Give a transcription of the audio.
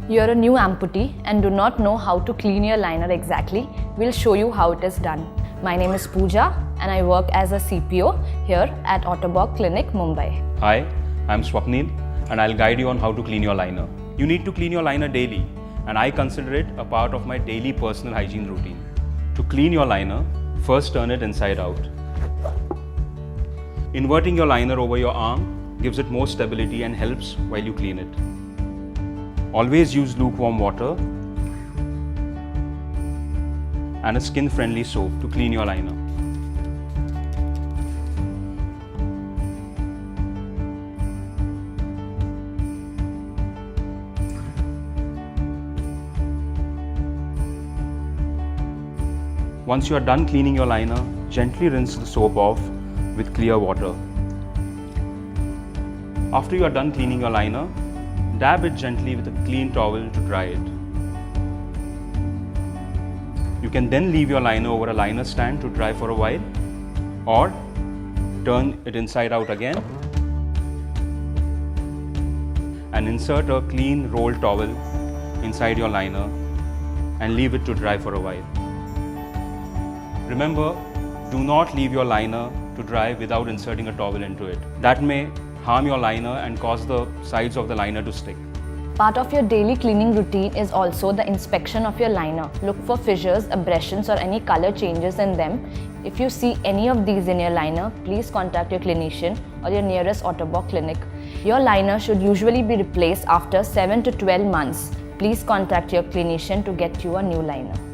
You're a new amputee and do not know how to clean your liner exactly, we'll show you how it is done. My name is Pooja and I work as a CPO here at Ottobock Clinic, Mumbai. Hi, I'm Swapnil and I'll guide you on how to clean your liner. You need to clean your liner daily and I consider it a part of my daily personal hygiene routine. To clean your liner, first turn it inside out. Inverting your liner over your arm gives it more stability and helps while you clean it. Always use lukewarm water and a skin-friendly soap to clean your liner. Once you are done cleaning your liner, gently rinse the soap off with clear water. After you are done cleaning your liner, dab it gently with a clean towel to dry it. You can then leave your liner over a liner stand to dry for a while, or turn it inside out again and insert a clean rolled towel inside your liner and leave it to dry for a while. Remember, do not leave your liner to dry without inserting a towel into it. That may harm your liner and cause the sides of the liner to stick. Part of your daily cleaning routine is also the inspection of your liner. Look for fissures, abrasions or any color changes in them. If you see any of these in your liner, please contact your clinician or your nearest Ottobock clinic. Your liner should usually be replaced after 7 to 12 months. Please contact your clinician to get you a new liner.